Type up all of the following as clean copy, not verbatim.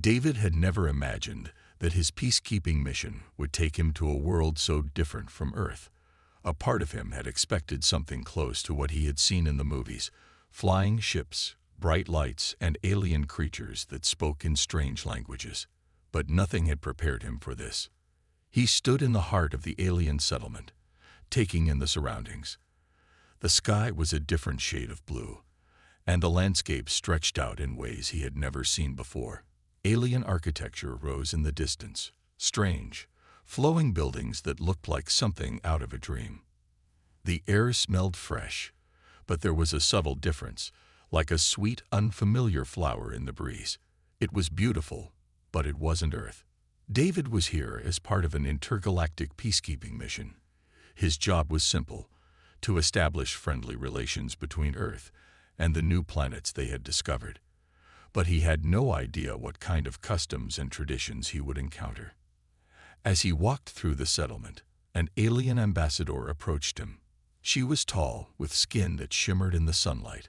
David had never imagined that his peacekeeping mission would take him to a world so different from Earth. A part of him had expected something close to what he had seen in the movies: flying ships, bright lights, and alien creatures that spoke in strange languages. But nothing had prepared him for this. He stood in the heart of the alien settlement, taking in the surroundings. The sky was a different shade of blue, and the landscape stretched out in ways he had never seen before. Alien architecture rose in the distance, strange, flowing buildings that looked like something out of a dream. The air smelled fresh, but there was a subtle difference, like a sweet, unfamiliar flower in the breeze. It was beautiful, but it wasn't Earth. David was here as part of an intergalactic peacekeeping mission. His job was simple: to establish friendly relations between Earth and the new planets they had discovered. But he had no idea what kind of customs and traditions he would encounter. As he walked through the settlement, an alien ambassador approached him. She was tall, with skin that shimmered in the sunlight,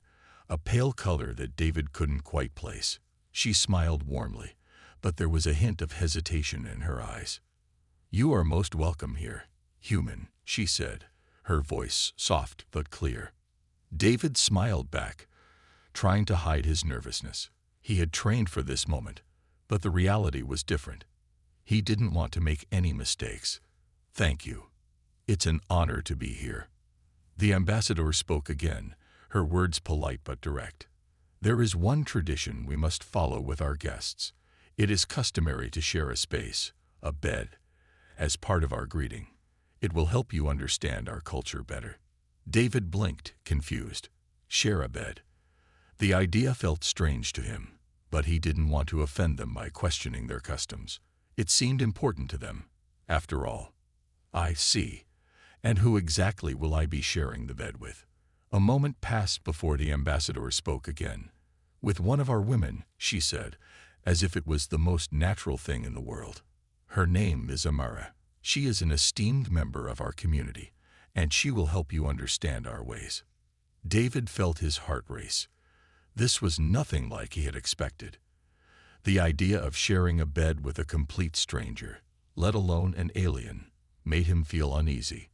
a pale color that David couldn't quite place. She smiled warmly, but there was a hint of hesitation in her eyes. "You are most welcome here, human," she said, her voice soft but clear. David smiled back, trying to hide his nervousness. He had trained for this moment, but the reality was different. He didn't want to make any mistakes. "Thank you. It's an honor to be here." The ambassador spoke again, her words polite but direct. "There is one tradition we must follow with our guests. It is customary to share a space, a bed, as part of our greeting. It will help you understand our culture better." David blinked, confused. Share a bed. The idea felt strange to him, but he didn't want to offend them by questioning their customs. It seemed important to them, after all. "I see. And who exactly will I be sharing the bed with?" A moment passed before the ambassador spoke again. "With one of our women," she said, as if it was the most natural thing in the world. "Her name is Amara. She is an esteemed member of our community, and she will help you understand our ways." David felt his heart race. This was nothing like he had expected. The idea of sharing a bed with a complete stranger, let alone an alien, made him feel uneasy.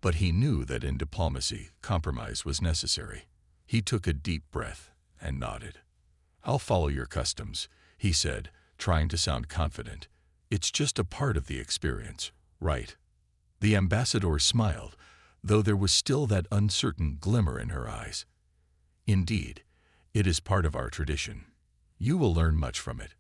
But he knew that in diplomacy, compromise was necessary. He took a deep breath and nodded. "I'll follow your customs," he said, trying to sound confident. "It's just a part of the experience, right?" The ambassador smiled, though there was still that uncertain glimmer in her eyes. "Indeed, it is part of our tradition. You will learn much from it."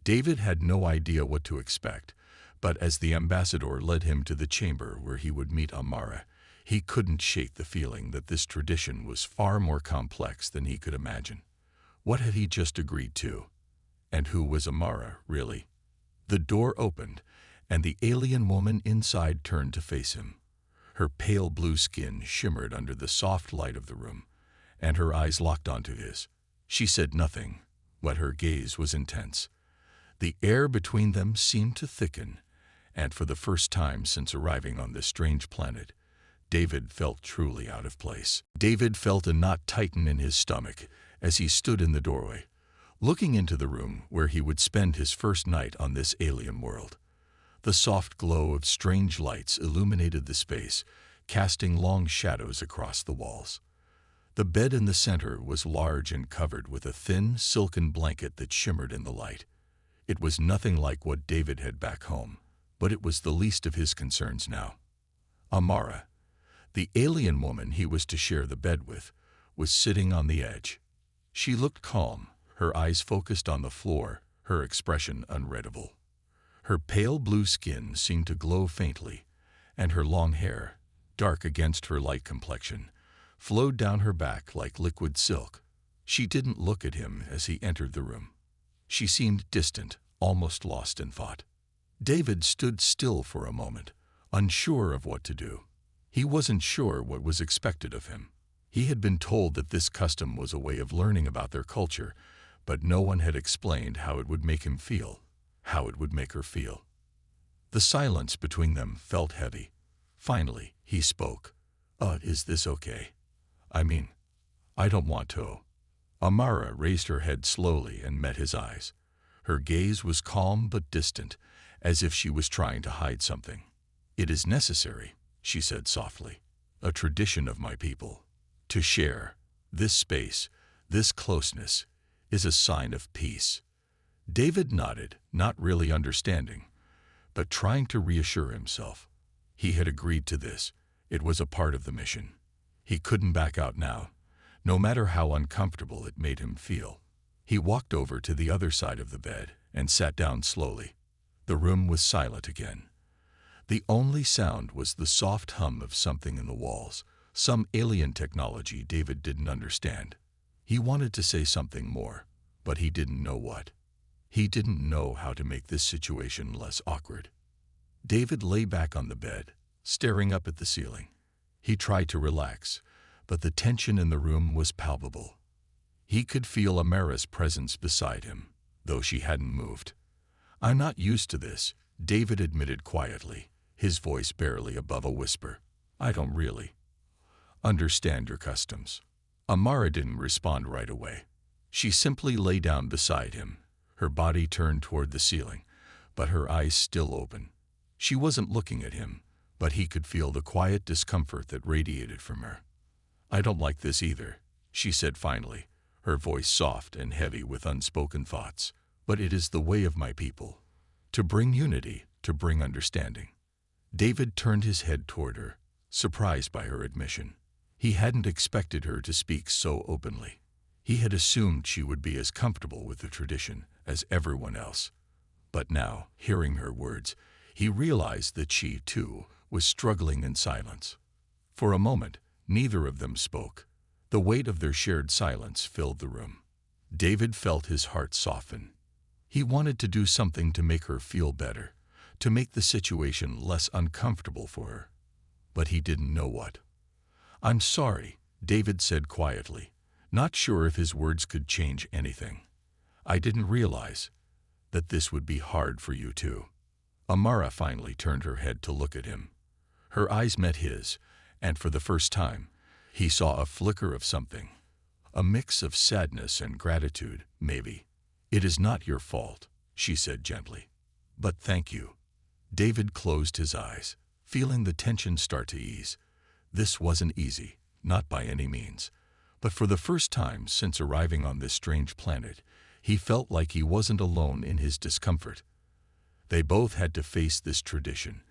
David had no idea what to expect, but as the ambassador led him to the chamber where he would meet Amara, he couldn't shake the feeling that this tradition was far more complex than he could imagine. What had he just agreed to? And who was Amara, really? The door opened, and the alien woman inside turned to face him. Her pale blue skin shimmered under the soft light of the room, and her eyes locked onto his. She said nothing, but her gaze was intense. The air between them seemed to thicken, and for the first time since arriving on this strange planet, David felt truly out of place. David felt a knot tighten in his stomach as he stood in the doorway, looking into the room where he would spend his first night on this alien world. The soft glow of strange lights illuminated the space, casting long shadows across the walls. The bed in the center was large and covered with a thin, silken blanket that shimmered in the light. It was nothing like what David had back home, but it was the least of his concerns now. Amara, the alien woman he was to share the bed with, was sitting on the edge. She looked calm, her eyes focused on the floor, her expression unreadable. Her pale blue skin seemed to glow faintly, and her long hair, dark against her light complexion, flowed down her back like liquid silk. She didn't look at him as he entered the room. She seemed distant, almost lost in thought. David stood still for a moment, unsure of what to do. He wasn't sure what was expected of him. He had been told that this custom was a way of learning about their culture, but no one had explained how it would make him feel, how it would make her feel. The silence between them felt heavy. Finally, he spoke. Is this okay? I don't want to." Amara raised her head slowly and met his eyes. Her gaze was calm but distant, as if she was trying to hide something. "It is necessary," she said softly, "a tradition of my people. To share this space, this closeness, is a sign of peace." David nodded, not really understanding, but trying to reassure himself. He had agreed to this. It was a part of the mission. He couldn't back out now, no matter how uncomfortable it made him feel. He walked over to the other side of the bed and sat down slowly. The room was silent again. The only sound was the soft hum of something in the walls, some alien technology David didn't understand. He wanted to say something more, but he didn't know what. He didn't know how to make this situation less awkward. David lay back on the bed, staring up at the ceiling. He tried to relax, but the tension in the room was palpable. He could feel Amara's presence beside him, though she hadn't moved. "I'm not used to this," David admitted quietly, his voice barely above a whisper. "I don't really understand your customs." Amara didn't respond right away. She simply lay down beside him, her body turned toward the ceiling, but her eyes still open. She wasn't looking at him, but he could feel the quiet discomfort that radiated from her. "I don't like this either," she said finally, her voice soft and heavy with unspoken thoughts. "But it is the way of my people. To bring unity, to bring understanding." David turned his head toward her, surprised by her admission. He hadn't expected her to speak so openly. He had assumed she would be as comfortable with the tradition as everyone else. But now, hearing her words, he realized that she, too, was struggling in silence. For a moment, neither of them spoke. The weight of their shared silence filled the room. David felt his heart soften. He wanted to do something to make her feel better, to make the situation less uncomfortable for her. But he didn't know what. "I'm sorry," David said quietly, not sure if his words could change anything. "I didn't realize that this would be hard for you too." Amara finally turned her head to look at him. Her eyes met his, and for the first time, he saw a flicker of something. A mix of sadness and gratitude, maybe. "It is not your fault," she said gently. "But thank you." David closed his eyes, feeling the tension start to ease. This wasn't easy, not by any means. But for the first time since arriving on this strange planet, he felt like he wasn't alone in his discomfort. They both had to face this tradition,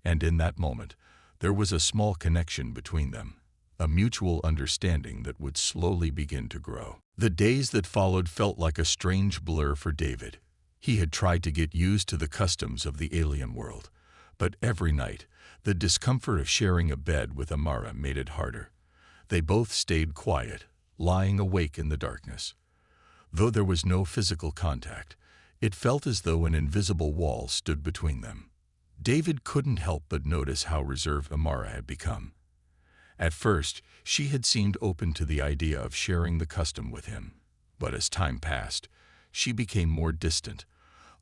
and in that moment, there was a small connection between them, a mutual understanding that would slowly begin to grow. The days that followed felt like a strange blur for David. He had tried to get used to the customs of the alien world, but every night, the discomfort of sharing a bed with Amara made it harder. They both stayed quiet, lying awake in the darkness. Though there was no physical contact, it felt as though an invisible wall stood between them. David couldn't help but notice how reserved Amara had become. At first, she had seemed open to the idea of sharing the custom with him, but as time passed, she became more distant,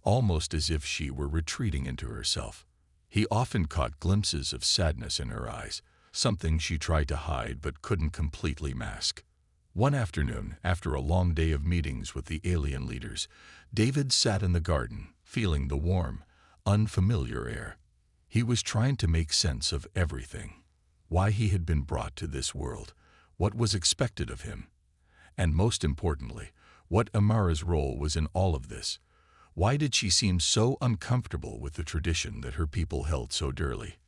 almost as if she were retreating into herself. He often caught glimpses of sadness in her eyes, something she tried to hide but couldn't completely mask. One afternoon, after a long day of meetings with the alien leaders, David sat in the garden, feeling the warm, unfamiliar air. He was trying to make sense of everything. Why he had been brought to this world, what was expected of him, and most importantly, what Amara's role was in all of this. Why did she seem so uncomfortable with the tradition that her people held so dearly?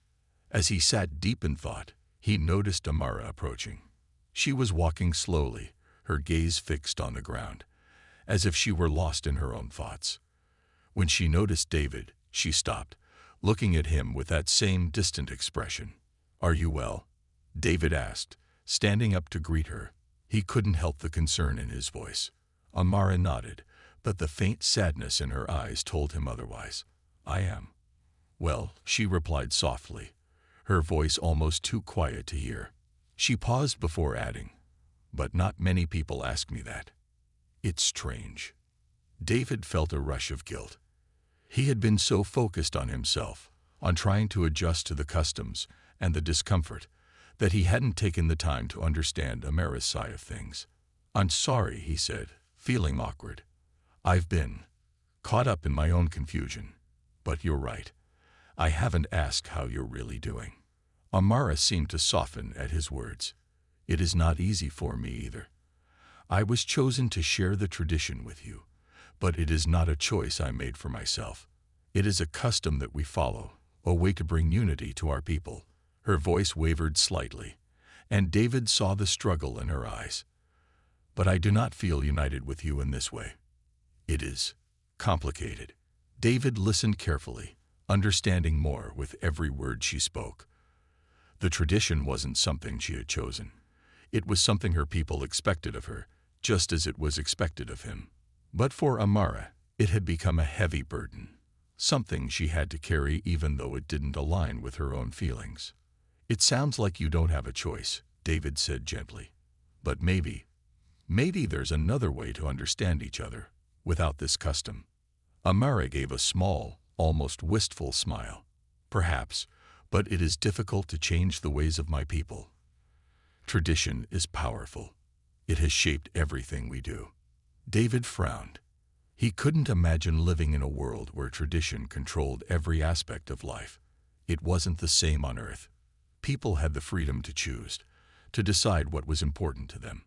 As he sat deep in thought, he noticed Amara approaching. She was walking slowly, her gaze fixed on the ground, as if she were lost in her own thoughts. When she noticed David, she stopped, looking at him with that same distant expression. "Are you well?" David asked, standing up to greet her. He couldn't help the concern in his voice. Amara nodded, but the faint sadness in her eyes told him otherwise. "I am." "Well," she replied softly, her voice almost too quiet to hear. She paused before adding, "But not many people ask me that." "It's strange." David felt a rush of guilt. He had been so focused on himself, on trying to adjust to the customs and the discomfort, that he hadn't taken the time to understand Amara's side of things. "I'm sorry," he said, feeling awkward. "I've been caught up in my own confusion. But you're right. I haven't asked how you're really doing. Amara seemed to soften at his words. It is not easy for me either. I was chosen to share the tradition with you, but it is not a choice I made for myself. It is a custom that we follow, a way to bring unity to our people. Her voice wavered slightly, and David saw the struggle in her eyes. But I do not feel united with you in this way. It is complicated. David listened carefully, understanding more with every word she spoke. The tradition wasn't something she had chosen. It was something her people expected of her, just as it was expected of him. But for Amara, it had become a heavy burden, something she had to carry even though it didn't align with her own feelings. It sounds like you don't have a choice, David said gently. But maybe there's another way to understand each other, without this custom. Amara gave a small, almost wistful smile. Perhaps, but it is difficult to change the ways of my people. Tradition is powerful. It has shaped everything we do. David frowned. He couldn't imagine living in a world where tradition controlled every aspect of life. It wasn't the same on Earth. People had the freedom to choose, to decide what was important to them.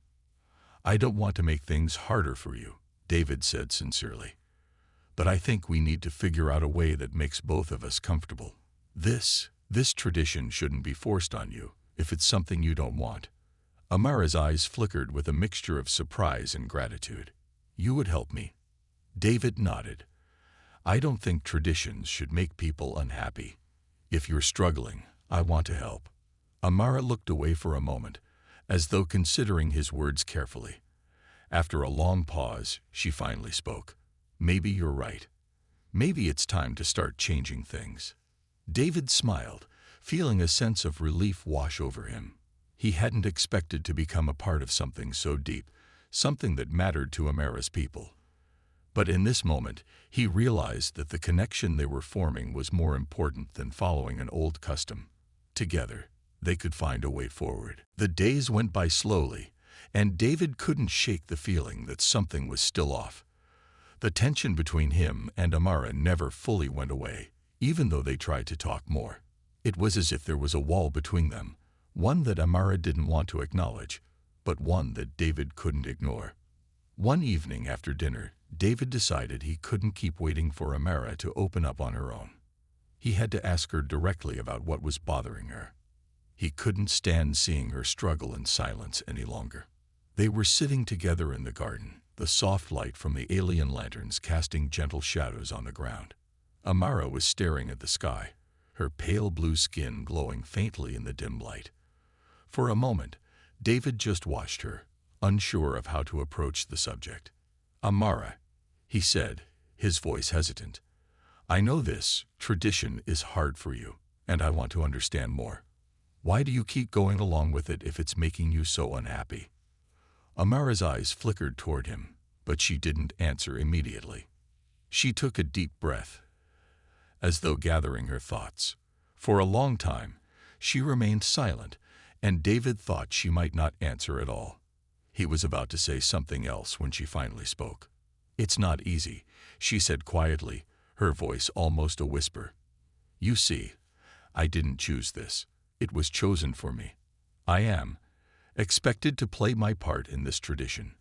I don't want to make things harder for you, David said sincerely. But I think we need to figure out a way that makes both of us comfortable. This tradition shouldn't be forced on you if it's something you don't want. Amara's eyes flickered with a mixture of surprise and gratitude. You would help me? David nodded. I don't think traditions should make people unhappy. If you're struggling, I want to help. Amara looked away for a moment, as though considering his words carefully. After a long pause, she finally spoke. Maybe you're right. Maybe it's time to start changing things. David smiled, feeling a sense of relief wash over him. He hadn't expected to become a part of something so deep, something that mattered to Amara's people. But in this moment, he realized that the connection they were forming was more important than following an old custom. Together, they could find a way forward. The days went by slowly, and David couldn't shake the feeling that something was still off. The tension between him and Amara never fully went away, even though they tried to talk more. It was as if there was a wall between them, one that Amara didn't want to acknowledge, but one that David couldn't ignore. One evening after dinner, David decided he couldn't keep waiting for Amara to open up on her own. He had to ask her directly about what was bothering her. He couldn't stand seeing her struggle in silence any longer. They were sitting together in the garden, the soft light from the alien lanterns casting gentle shadows on the ground. Amara was staring at the sky, her pale blue skin glowing faintly in the dim light. For a moment, David just watched her, unsure of how to approach the subject. Amara, he said, his voice hesitant. I know this tradition is hard for you, and I want to understand more. Why do you keep going along with it if it's making you so unhappy? Amara's eyes flickered toward him, but she didn't answer immediately. She took a deep breath, as though gathering her thoughts. For a long time, she remained silent, and David thought she might not answer at all. He was about to say something else when she finally spoke. It's not easy, she said quietly, her voice almost a whisper. You see, I didn't choose this. It was chosen for me. I am expected to play my part in this tradition,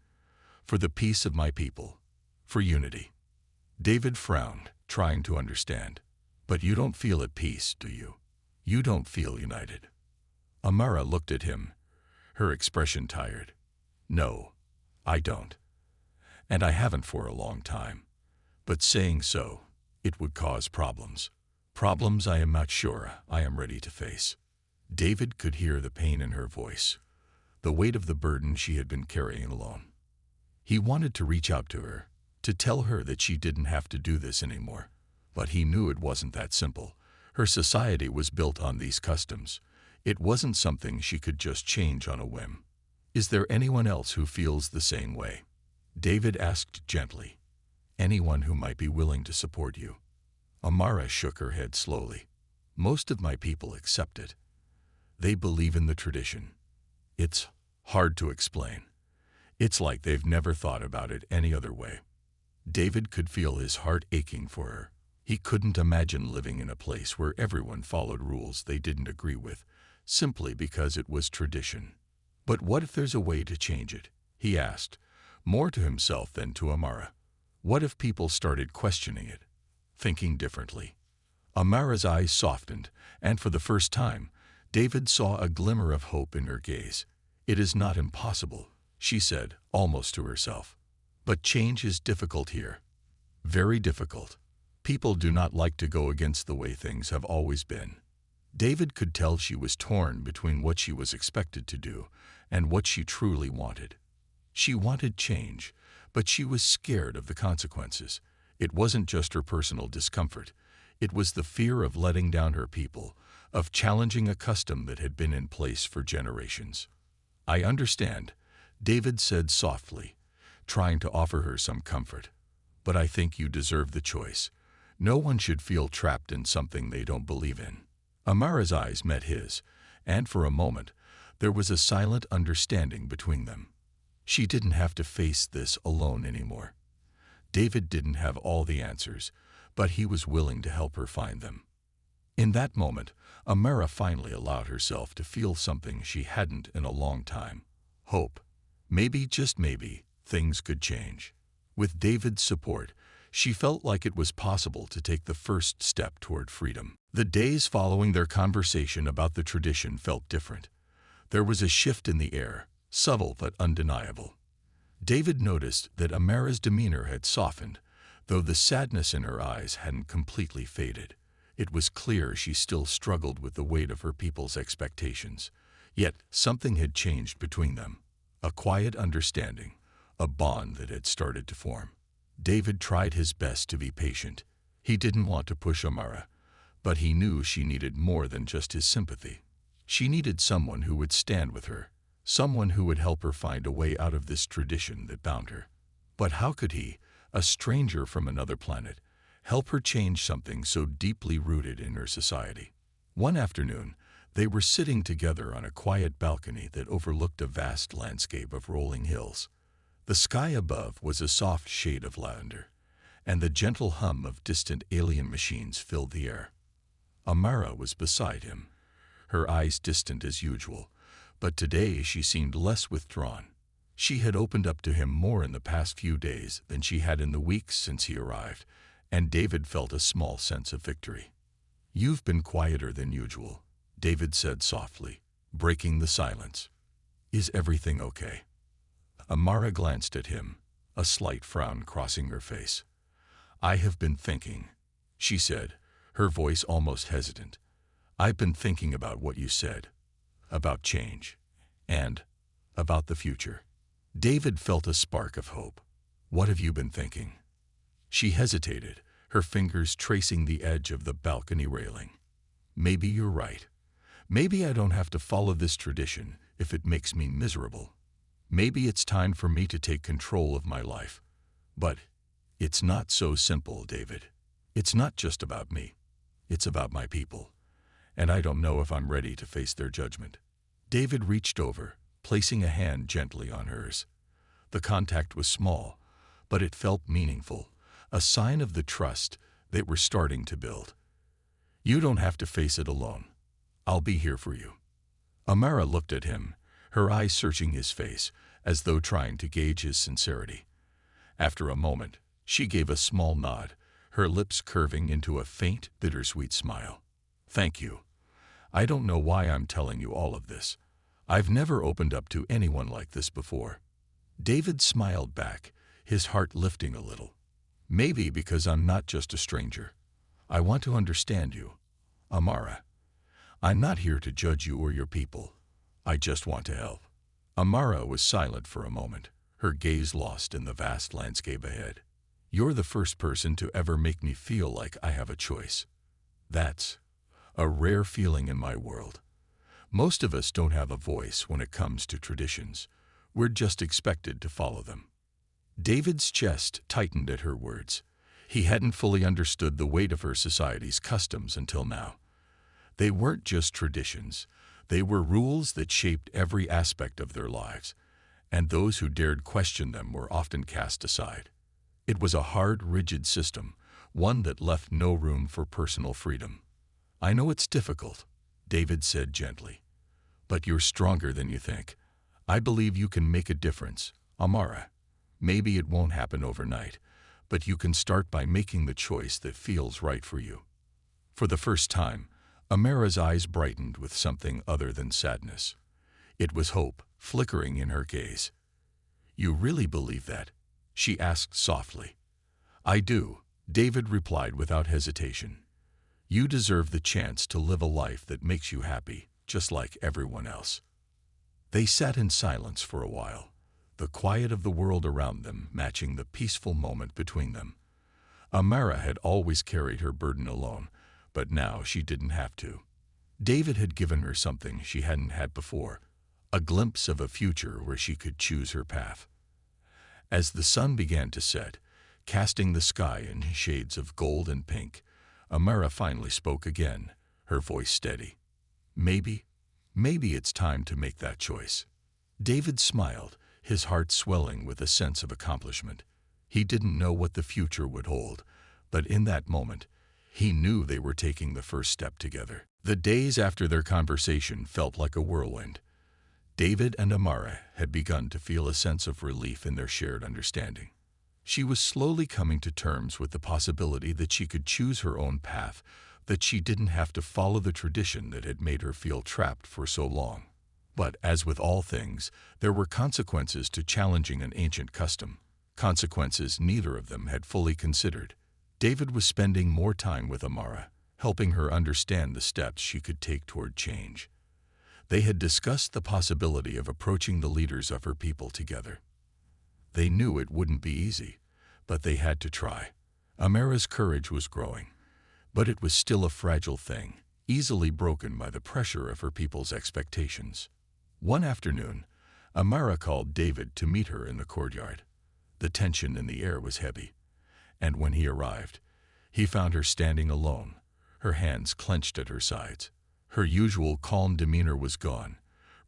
for the peace of my people, for unity. David frowned, trying to understand. But you don't feel at peace, do you? You don't feel united. Amara looked at him, her expression tired. No, I don't. And I haven't for a long time. But saying so, it would cause problems. Problems I am not sure I am ready to face. David could hear the pain in her voice, the weight of the burden she had been carrying alone. He wanted to reach out to her, to tell her that she didn't have to do this anymore. But he knew it wasn't that simple. Her society was built on these customs. It wasn't something she could just change on a whim. Is there anyone else who feels the same way? David asked gently. Anyone who might be willing to support you? Amara shook her head slowly. Most of my people accept it. They believe in the tradition. It's hard to explain. It's like they've never thought about it any other way. David could feel his heart aching for her. He couldn't imagine living in a place where everyone followed rules they didn't agree with, simply because it was tradition. But what if there's a way to change it? He asked, more to himself than to Amara. What if people started questioning it, thinking differently? Amara's eyes softened, and for the first time, David saw a glimmer of hope in her gaze. "It is not impossible," she said, almost to herself. "But change is difficult here. Very difficult. People do not like to go against the way things have always been." David could tell she was torn between what she was expected to do and what she truly wanted. She wanted change, but she was scared of the consequences. It wasn't just her personal discomfort. It was the fear of letting down her people, of challenging a custom that had been in place for generations. "I understand," David said softly, trying to offer her some comfort. "But I think you deserve the choice. No one should feel trapped in something they don't believe in." Amara's eyes met his, and for a moment, there was a silent understanding between them. She didn't have to face this alone anymore. David didn't have all the answers, but he was willing to help her find them. In that moment, Amara finally allowed herself to feel something she hadn't in a long time: hope. Maybe, just maybe, things could change. With David's support, she felt like it was possible to take the first step toward freedom. The days following their conversation about the tradition felt different. There was a shift in the air, subtle but undeniable. David noticed that Amara's demeanor had softened, though the sadness in her eyes hadn't completely faded. It was clear she still struggled with the weight of her people's expectations. Yet something had changed between them. A quiet understanding, a bond that had started to form. David tried his best to be patient. He didn't want to push Amara, but he knew she needed more than just his sympathy. She needed someone who would stand with her, someone who would help her find a way out of this tradition that bound her. But how could he, a stranger from another planet, help her change something so deeply rooted in her society? One afternoon, they were sitting together on a quiet balcony that overlooked a vast landscape of rolling hills. The sky above was a soft shade of lavender, and the gentle hum of distant alien machines filled the air. Amara was beside him, her eyes distant as usual, but today she seemed less withdrawn. She had opened up to him more in the past few days than she had in the weeks since he arrived, and David felt a small sense of victory. "You've been quieter than usual," David said softly, breaking the silence. "Is everything okay?" Amara glanced at him, a slight frown crossing her face. "I have been thinking," she said, her voice almost hesitant. "I've been thinking about what you said, about change, and about the future." David felt a spark of hope. "What have you been thinking?" She hesitated, her fingers tracing the edge of the balcony railing. "Maybe you're right. Maybe I don't have to follow this tradition if it makes me miserable. Maybe it's time for me to take control of my life. But it's not so simple, David. It's not just about me. It's about my people. And I don't know if I'm ready to face their judgment." David reached over, placing a hand gently on hers. The contact was small, but it felt meaningful, a sign of the trust they were starting to build. "You don't have to face it alone. I'll be here for you." Amara looked at him, her eyes searching his face, as though trying to gauge his sincerity. After a moment, she gave a small nod, her lips curving into a faint, bittersweet smile. "Thank you. I don't know why I'm telling you all of this. I've never opened up to anyone like this before." David smiled back, his heart lifting a little. "Maybe because I'm not just a stranger. I want to understand you, Amara. I'm not here to judge you or your people. I just want to help." Amara was silent for a moment, her gaze lost in the vast landscape ahead. "You're the first person to ever make me feel like I have a choice. That's a rare feeling in my world. Most of us don't have a voice when it comes to traditions. We're just expected to follow them." David's chest tightened at her words. He hadn't fully understood the weight of her society's customs until now. They weren't just traditions. They were rules that shaped every aspect of their lives, and those who dared question them were often cast aside. It was a hard, rigid system, one that left no room for personal freedom. "I know it's difficult," David said gently, "but you're stronger than you think. I believe you can make a difference, Amara. Maybe it won't happen overnight, but you can start by making the choice that feels right for you." For the first time, Amara's eyes brightened with something other than sadness. It was hope flickering in her gaze. "You really believe that?" she asked softly. "I do," David replied without hesitation. "You deserve the chance to live a life that makes you happy, just like everyone else." They sat in silence for a while, the quiet of the world around them matching the peaceful moment between them. Amara had always carried her burden alone, but now she didn't have to. David had given her something she hadn't had before, a glimpse of a future where she could choose her path. As the sun began to set, casting the sky in shades of gold and pink, Amara finally spoke again, her voice steady. Maybe it's time to make that choice." David smiled, his heart swelling with a sense of accomplishment. He didn't know what the future would hold, but in that moment, he knew they were taking the first step together. The days after their conversation felt like a whirlwind. David and Amara had begun to feel a sense of relief in their shared understanding. She was slowly coming to terms with the possibility that she could choose her own path, that she didn't have to follow the tradition that had made her feel trapped for so long. But as with all things, there were consequences to challenging an ancient custom, consequences neither of them had fully considered. David was spending more time with Amara, helping her understand the steps she could take toward change. They had discussed the possibility of approaching the leaders of her people together. They knew it wouldn't be easy, but they had to try. Amara's courage was growing, but it was still a fragile thing, easily broken by the pressure of her people's expectations. One afternoon, Amara called David to meet her in the courtyard. The tension in the air was heavy, and when he arrived, he found her standing alone, her hands clenched at her sides. Her usual calm demeanor was gone,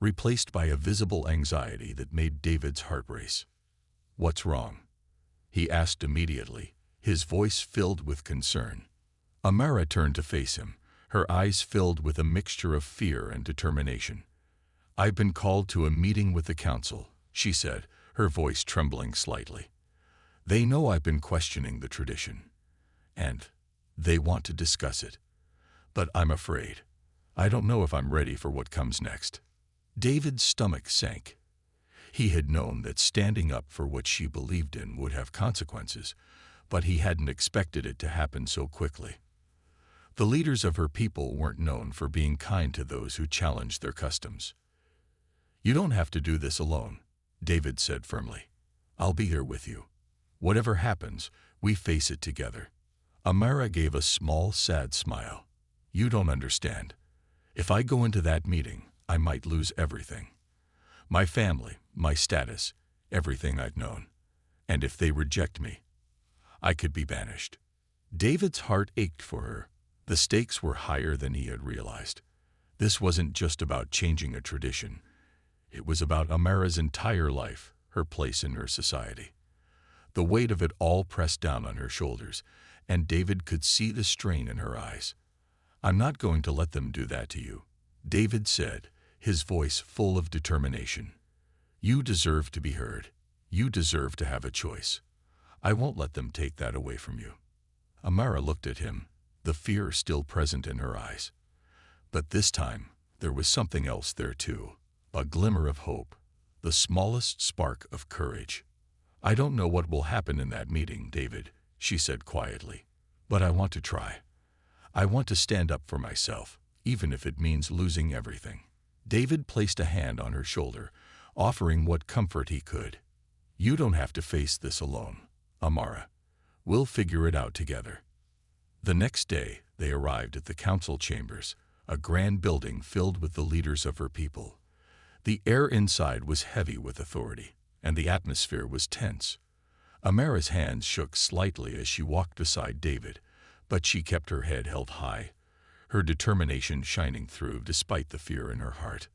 replaced by a visible anxiety that made David's heart race. "What's wrong?" he asked immediately, his voice filled with concern. Amara turned to face him, her eyes filled with a mixture of fear and determination. "I've been called to a meeting with the council," she said, her voice trembling slightly. "They know I've been questioning the tradition, and they want to discuss it. But I'm afraid. I don't know if I'm ready for what comes next." David's stomach sank. He had known that standing up for what she believed in would have consequences, but he hadn't expected it to happen so quickly. The leaders of her people weren't known for being kind to those who challenged their customs. "You don't have to do this alone," David said firmly. "I'll be here with you. Whatever happens, we face it together." Amara gave a small, sad smile. "You don't understand. If I go into that meeting, I might lose everything. My family, my status, everything I've known. And if they reject me, I could be banished." David's heart ached for her. The stakes were higher than he had realized. This wasn't just about changing a tradition. It was about Amara's entire life, her place in her society. The weight of it all pressed down on her shoulders, and David could see the strain in her eyes. "I'm not going to let them do that to you," David said, his voice full of determination. "You deserve to be heard. You deserve to have a choice. I won't let them take that away from you." Amara looked at him, the fear still present in her eyes. But this time, there was something else there too, a glimmer of hope, the smallest spark of courage. "I don't know what will happen in that meeting, David," she said quietly, "but I want to try. I want to stand up for myself, even if it means losing everything." David placed a hand on her shoulder, offering what comfort he could. "You don't have to face this alone, Amara. We'll figure it out together." The next day, they arrived at the council chambers, a grand building filled with the leaders of her people. The air inside was heavy with authority, and the atmosphere was tense. Amara's hands shook slightly as she walked beside David, but she kept her head held high, her determination shining through despite the fear in her heart.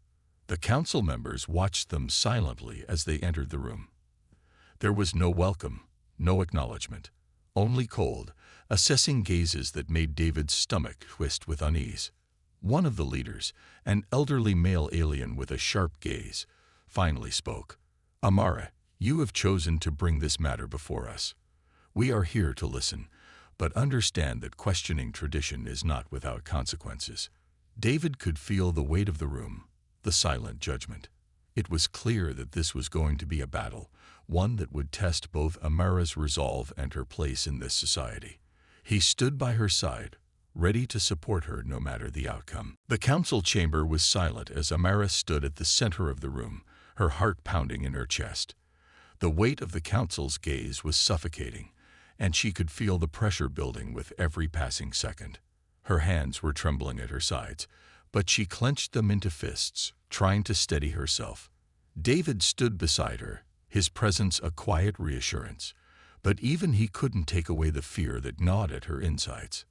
The council members watched them silently as they entered the room. There was no welcome, no acknowledgement. Only cold, assessing gazes that made David's stomach twist with unease. One of the leaders, an elderly male alien with a sharp gaze, finally spoke. Amara, you have chosen to bring this matter before us. We are here to listen, but understand that questioning tradition is not without consequences. David could feel the weight of the room, the silent judgment. It was clear that this was going to be a battle, one that would test both Amara's resolve and her place in this society. He stood by her side, ready to support her no matter the outcome. The council chamber was silent as Amara stood at the center of the room, her heart pounding in her chest. The weight of the council's gaze was suffocating, and she could feel the pressure building with every passing second. Her hands were trembling at her sides, but she clenched them into fists, trying to steady herself. David stood beside her, his presence a quiet reassurance, but even he couldn't take away the fear that gnawed at her insides.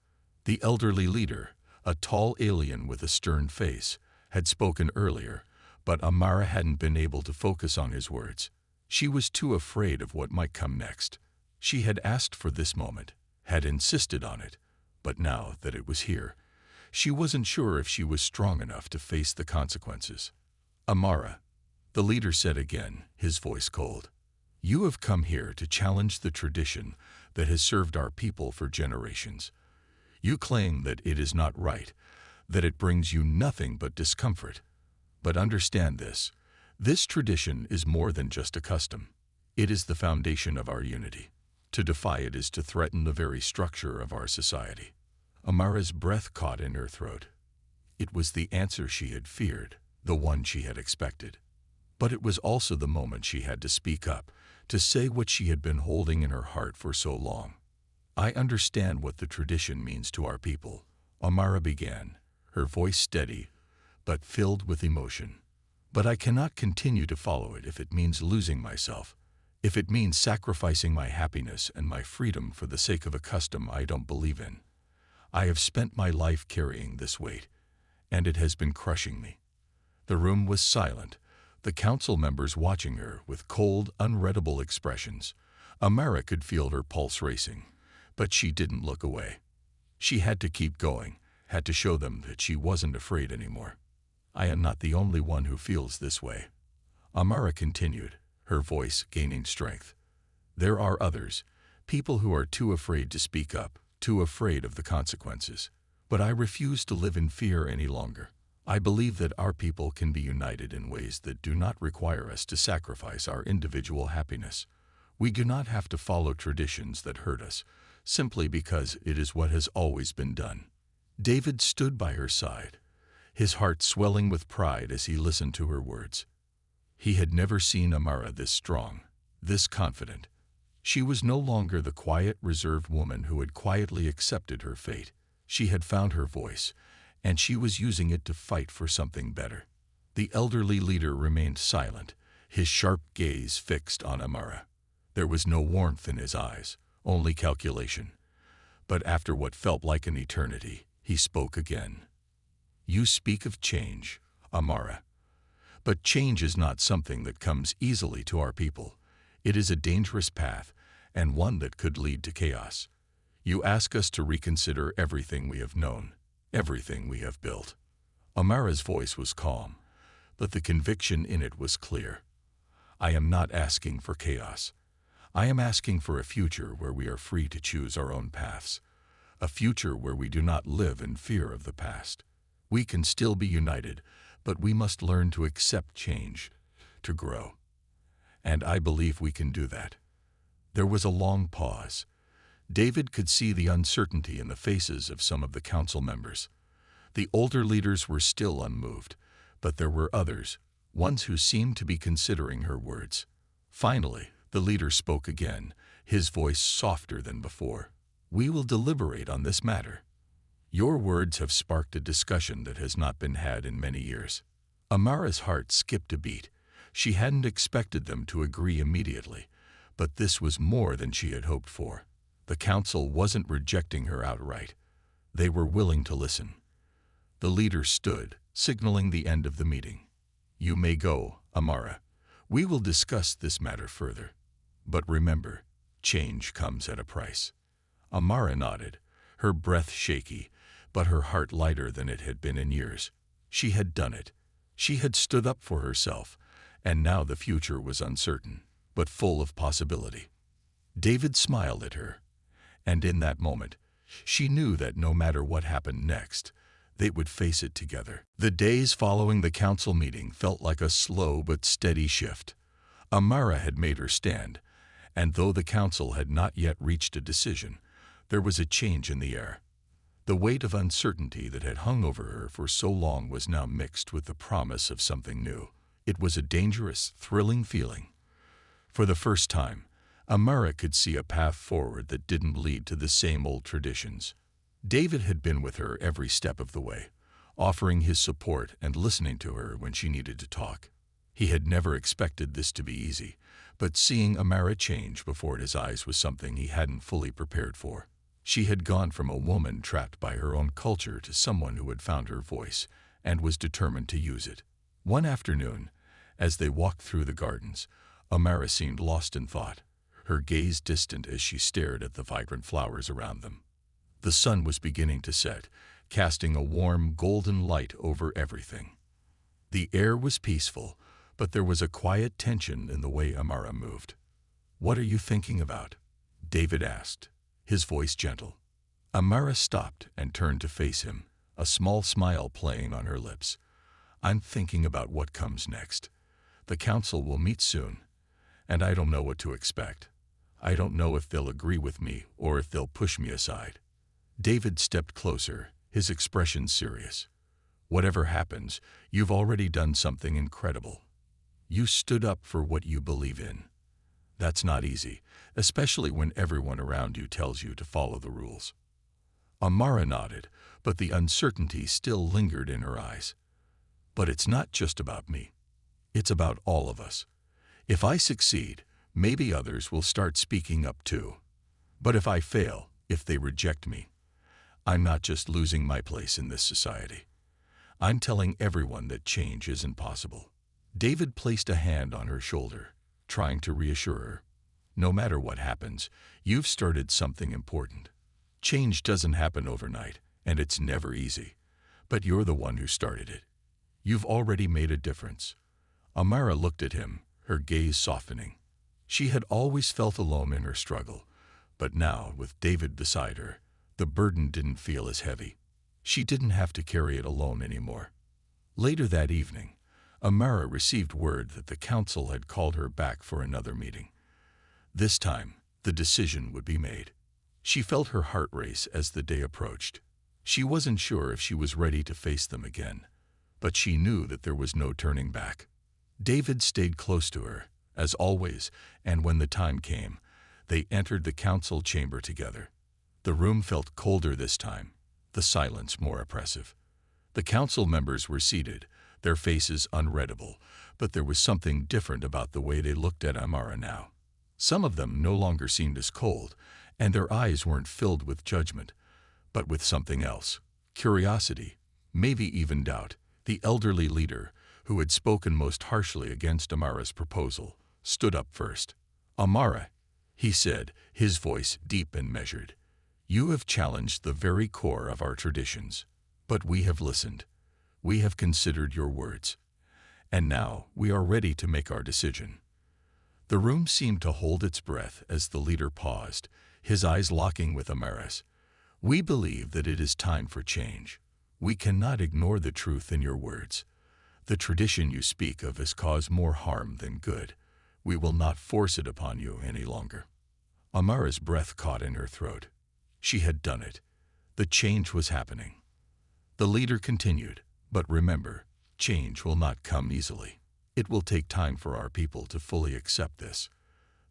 The elderly leader, a tall alien with a stern face, had spoken earlier, but Amara hadn't been able to focus on his words. She was too afraid of what might come next. She had asked for this moment, had insisted on it, but now that it was here, she wasn't sure if she was strong enough to face the consequences. Amara, the leader said again, his voice cold. You have come here to challenge the tradition that has served our people for generations. You claim that it is not right, that it brings you nothing but discomfort. But understand this. This tradition is more than just a custom. It is the foundation of our unity. To defy it is to threaten the very structure of our society. Amara's breath caught in her throat. It was the answer she had feared, the one she had expected. But it was also the moment she had to speak up, to say what she had been holding in her heart for so long. I understand what the tradition means to our people, Amara began, her voice steady, but filled with emotion. But I cannot continue to follow it if it means losing myself, if it means sacrificing my happiness and my freedom for the sake of a custom I don't believe in. I have spent my life carrying this weight, and it has been crushing me. The room was silent, the council members watching her with cold, unreadable expressions. Amara could feel her pulse racing, but she didn't look away. She had to keep going, had to show them that she wasn't afraid anymore. I am not the only one who feels this way. Amara continued, her voice gaining strength. There are others, people who are too afraid to speak up, too afraid of the consequences. But I refuse to live in fear any longer. I believe that our people can be united in ways that do not require us to sacrifice our individual happiness. We do not have to follow traditions that hurt us, simply because it is what has always been done. David stood by her side, his heart swelling with pride as he listened to her words. He had never seen Amara this strong, this confident. She was no longer the quiet, reserved woman who had quietly accepted her fate. She had found her voice, and she was using it to fight for something better. The elderly leader remained silent, his sharp gaze fixed on Amara. There was no warmth in his eyes, only calculation. But after what felt like an eternity, he spoke again. You speak of change, Amara. But change is not something that comes easily to our people. It is a dangerous path, and one that could lead to chaos. You ask us to reconsider everything we have known, everything we have built. Amara's voice was calm, but the conviction in it was clear. I am not asking for chaos. I am asking for a future where we are free to choose our own paths, a future where we do not live in fear of the past. We can still be united, but we must learn to accept change, to grow. And I believe we can do that. There was a long pause. David could see the uncertainty in the faces of some of the council members. The older leaders were still unmoved, but there were others, ones who seemed to be considering her words. Finally, the leader spoke again, his voice softer than before. We will deliberate on this matter. Your words have sparked a discussion that has not been had in many years. Amara's heart skipped a beat. She hadn't expected them to agree immediately, but this was more than she had hoped for. The council wasn't rejecting her outright. They were willing to listen. The leader stood, signaling the end of the meeting. You may go, Amara. We will discuss this matter further. But remember, Change comes at a price. Amara nodded, her breath shaky, but her heart lighter than it had been in years. She had done it. She had stood up for herself, and now the future was uncertain, but full of possibility. David smiled at her, and in that moment, she knew that no matter what happened next, they would face it together. The days following the council meeting felt like a slow but steady shift. Amara had made her stand, and though the council had not yet reached a decision, there was a change in the air. The weight of uncertainty that had hung over her for so long was now mixed with the promise of something new. It was a dangerous, thrilling feeling. For the first time, Amara could see a path forward that didn't lead to the same old traditions. David had been with her every step of the way, offering his support and listening to her when she needed to talk. He had never expected this to be easy, but seeing Amara change before his eyes was something he hadn't fully prepared for. She had gone from a woman trapped by her own culture to someone who had found her voice and was determined to use it. One afternoon, as they walked through the gardens, Amara seemed lost in thought, her gaze distant as she stared at the vibrant flowers around them. The sun was beginning to set, casting a warm, golden light over everything. The air was peaceful, but there was a quiet tension in the way Amara moved. "What are you thinking about?" David asked, his voice gentle. Amara stopped and turned to face him, a small smile playing on her lips. "I'm thinking about what comes next. The council will meet soon, and I don't know what to expect. I don't know if they'll agree with me or if they'll push me aside." David stepped closer, his expression serious. "Whatever happens, you've already done something incredible. You stood up for what you believe in. That's not easy, especially when everyone around you tells you to follow the rules." Amara nodded, but the uncertainty still lingered in her eyes. "But it's not just about me. It's about all of us. If I succeed, maybe others will start speaking up too. But if I fail, if they reject me, I'm not just losing my place in this society. I'm telling everyone that change isn't possible." David placed a hand on her shoulder, trying to reassure her. "No matter what happens, you've started something important. Change doesn't happen overnight, and it's never easy. But you're the one who started it. You've already made a difference." Amara looked at him, her gaze softening. She had always felt alone in her struggle, but now, with David beside her, the burden didn't feel as heavy. She didn't have to carry it alone anymore. Later that evening, Amara received word that the council had called her back for another meeting. This time, the decision would be made. She felt her heart race as the day approached. She wasn't sure if she was ready to face them again, but she knew that there was no turning back. David stayed close to her, as always, and when the time came, they entered the council chamber together. The room felt colder this time, the silence more oppressive. The council members were seated, their faces unreadable, but there was something different about the way they looked at Amara now. Some of them no longer seemed as cold, and their eyes weren't filled with judgment, but with something else, curiosity, maybe even doubt. The elderly leader, who had spoken most harshly against Amara's proposal, stood up first. "Amara," he said, his voice deep and measured, "you have challenged the very core of our traditions, but we have listened. We have considered your words, and now we are ready to make our decision." The room seemed to hold its breath as the leader paused, his eyes locking with Amara's. "We believe that it is time for change. We cannot ignore the truth in your words. The tradition you speak of has caused more harm than good. We will not force it upon you any longer." Amara's breath caught in her throat. She had done it. The change was happening. The leader continued, "But remember, change will not come easily. It will take time for our people to fully accept this.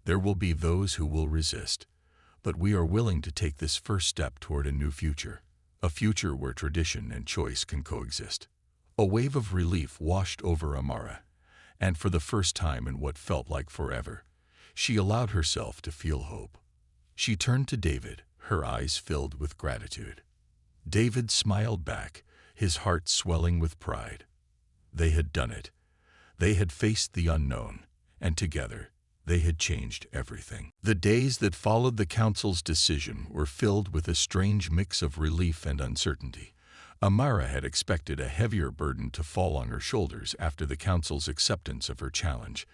There will be those who will resist, but we are willing to take this first step toward a new future, a future where tradition and choice can coexist." A wave of relief washed over Amara, and for the first time in what felt like forever, she allowed herself to feel hope. She turned to David, her eyes filled with gratitude. David smiled back, his heart swelling with pride. They had done it. They had faced the unknown, and together They had changed everything. The days that followed the council's decision were filled with a strange mix of relief and uncertainty. Amara had expected a heavier burden to fall on her shoulders after the council's acceptance of her challenge,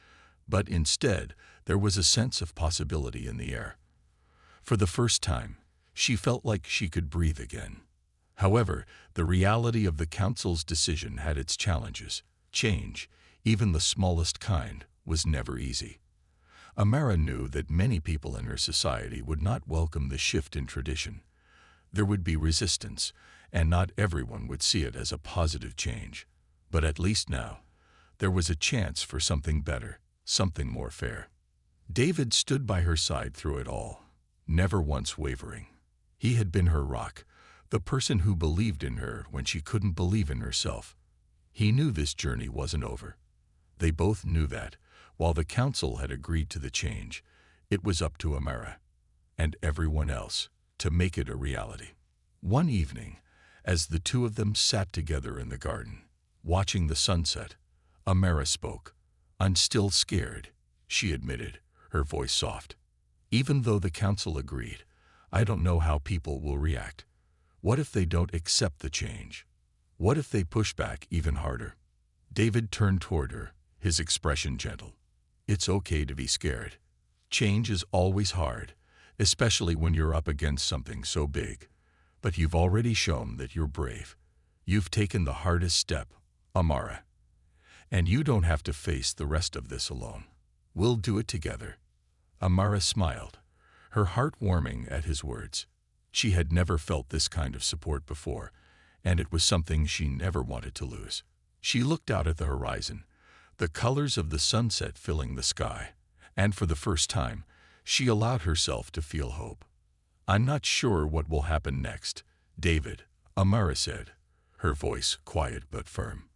but instead there was a sense of possibility in the air. For the first time, she felt like she could breathe again. However, the reality of the council's decision had its challenges. Change, even the smallest kind, was never easy. Amara knew that many people in her society would not welcome the shift in tradition. There would be resistance, and not everyone would see it as a positive change. But at least now, there was a chance for something better, something more fair. David stood by her side through it all, never once wavering. He had been her rock, the person who believed in her when she couldn't believe in herself. He knew this journey wasn't over. They both knew that, while the council had agreed to the change, it was up to Amara, and everyone else, to make it a reality. One evening, as the two of them sat together in the garden, watching the sunset, Amara spoke. "I'm still scared," she admitted, her voice soft. "Even though the council agreed, I don't know how people will react. What if they don't accept the change? What if they push back even harder?" David turned toward her, his expression gentle. "It's okay to be scared. Change is always hard, especially when you're up against something so big. But you've already shown that you're brave. You've taken the hardest step, Amara. And you don't have to face the rest of this alone. We'll do it together." Amara smiled, her heart warming at his words. She had never felt this kind of support before, and it was something she never wanted to lose. She looked out at the horizon, the colors of the sunset filling the sky, and for the first time, she allowed herself to feel hope. "I'm not sure what will happen next, David," Amara said, her voice quiet but firm.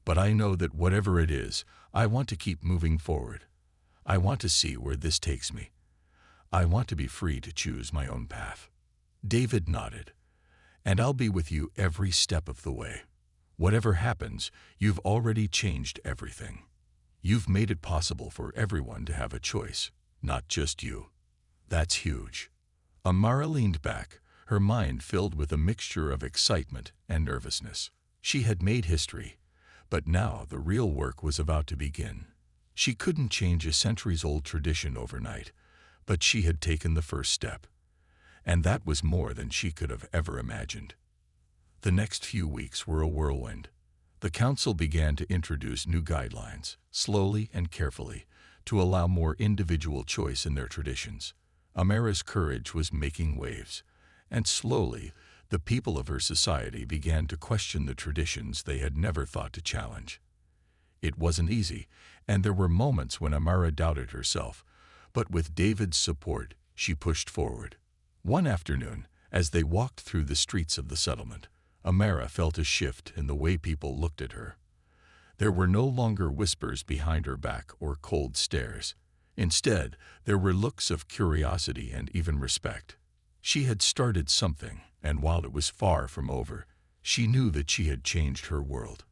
"But I know that whatever it is, I want to keep moving forward. I want to see where this takes me. I want to be free to choose my own path." David nodded. "And I'll be with you every step of the way. Whatever happens, you've already changed everything. You've made it possible for everyone to have a choice, not just you. That's huge." Amara leaned back, her mind filled with a mixture of excitement and nervousness. She had made history, but now the real work was about to begin. She couldn't change a centuries-old tradition overnight, but she had taken the first step. And that was more than she could have ever imagined. The next few weeks were a whirlwind. The council began to introduce new guidelines, slowly and carefully, to allow more individual choice in their traditions. Amara's courage was making waves, and slowly, the people of her society began to question the traditions they had never thought to challenge. It wasn't easy, and there were moments when Amara doubted herself, but with David's support, she pushed forward. One afternoon, as they walked through the streets of the settlement, Amara felt a shift in the way people looked at her. There were no longer whispers behind her back or cold stares. Instead, there were looks of curiosity and even respect. She had started something, and while it was far from over, she knew that she had changed her world.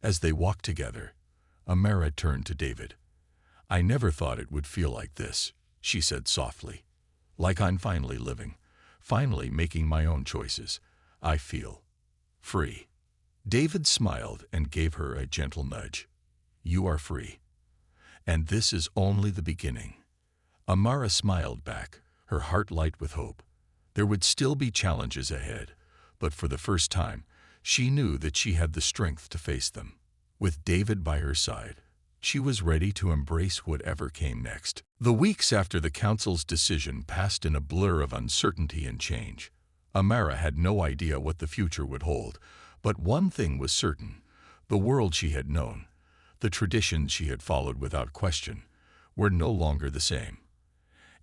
As they walked together, Amara turned to David. "I never thought it would feel like this," she said softly. "Like I'm finally living, finally making my own choices. I feel free." David smiled and gave her a gentle nudge. "You are free. And this is only the beginning." Amara smiled back, her heart light with hope. There would still be challenges ahead, but for the first time, she knew that she had the strength to face them. With David by her side, she was ready to embrace whatever came next. The weeks after the council's decision passed in a blur of uncertainty and change. Amara had no idea what the future would hold, but one thing was certain: the world she had known, the traditions she had followed without question, were no longer the same.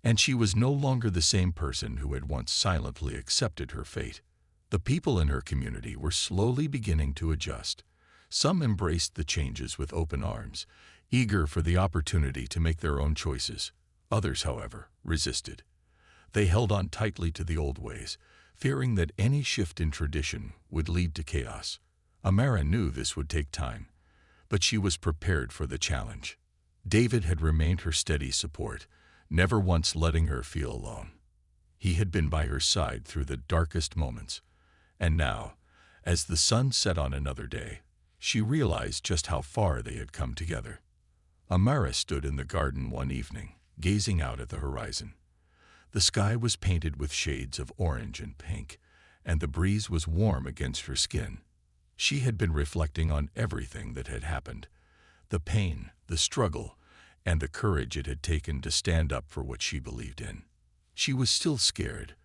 And she was no longer the same person who had once silently accepted her fate. The people in her community were slowly beginning to adjust. Some embraced the changes with open arms, eager for the opportunity to make their own choices. Others, however, resisted. They held on tightly to the old ways, fearing that any shift in tradition would lead to chaos. Amara knew this would take time, but she was prepared for the challenge. David had remained her steady support, never once letting her feel alone. He had been by her side through the darkest moments. And now, as the sun set on another day, she realized just how far they had come together. Amara stood in the garden one evening, gazing out at the horizon. The sky was painted with shades of orange and pink, and the breeze was warm against her skin. She had been reflecting on everything that had happened, the pain, the struggle, and the courage it had taken to stand up for what she believed in. She was still scared,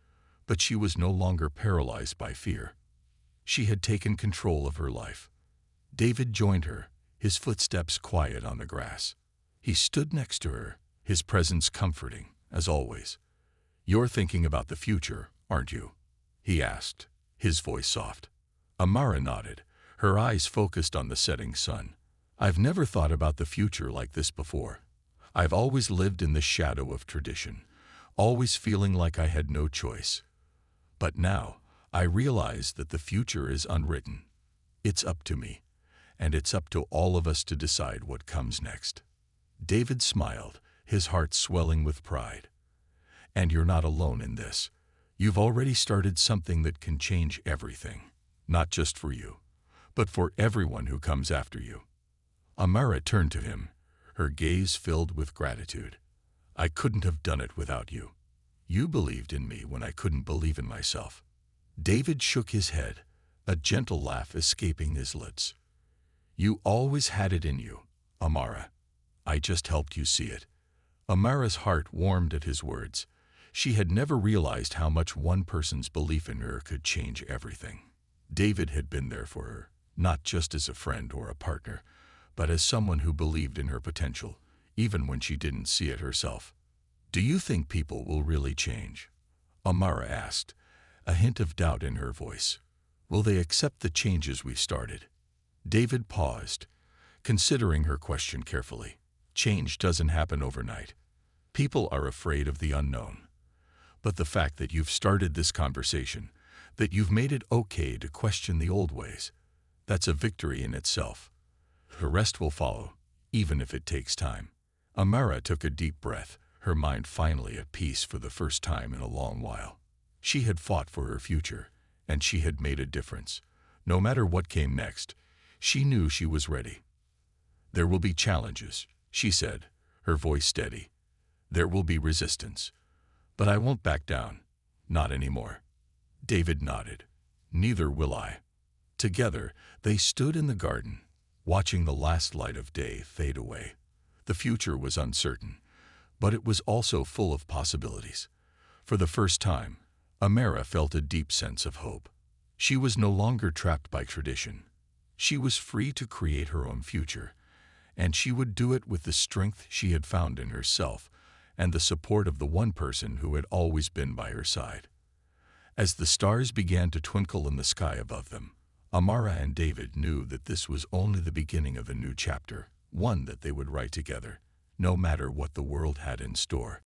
but she was no longer paralyzed by fear. She had taken control of her life. David joined her, his footsteps quiet on the grass. He stood next to her, his presence comforting, as always. "You're thinking about the future, aren't you?" he asked, his voice soft. Amara nodded, her eyes focused on the setting sun. "I've never thought about the future like this before. I've always lived in the shadow of tradition, always feeling like I had no choice. But now, I realize that the future is unwritten. It's up to me, and it's up to all of us to decide what comes next." David smiled, his heart swelling with pride. "And you're not alone in this. You've already started something that can change everything, not just for you, but for everyone who comes after you." Amara turned to him, her gaze filled with gratitude. "I couldn't have done it without you. You believed in me when I couldn't believe in myself." David shook his head, a gentle laugh escaping his lips. "You always had it in you, Amara. I just helped you see it." Amara's heart warmed at his words. She had never realized how much one person's belief in her could change everything. David had been there for her, not just as a friend or a partner, but as someone who believed in her potential, even when she didn't see it herself. "Do you think people will really change?" Amara asked, a hint of doubt in her voice. "Will they accept the changes we've started?" David paused, considering her question carefully. Change doesn't happen overnight. People are afraid of the unknown. But the fact that you've started this conversation, that you've made it okay to question the old ways, that's a victory in itself. The rest will follow, even if it takes time. Amara took a deep breath, her mind finally at peace for the first time in a long while. She had fought for her future, and she had made a difference. No matter what came next, she knew she was ready. "There will be challenges," she said, her voice steady. "There will be resistance. But I won't back down. Not anymore." David nodded. "Neither will I." Together, they stood in the garden, watching the last light of day fade away. The future was uncertain, but it was also full of possibilities. For the first time, Amara felt a deep sense of hope. She was no longer trapped by tradition. She was free to create her own future, and she would do it with the strength she had found in herself and the support of the one person who had always been by her side. As the stars began to twinkle in the sky above them, Amara and David knew that this was only the beginning of a new chapter, one that they would write together, no matter what the world had in store.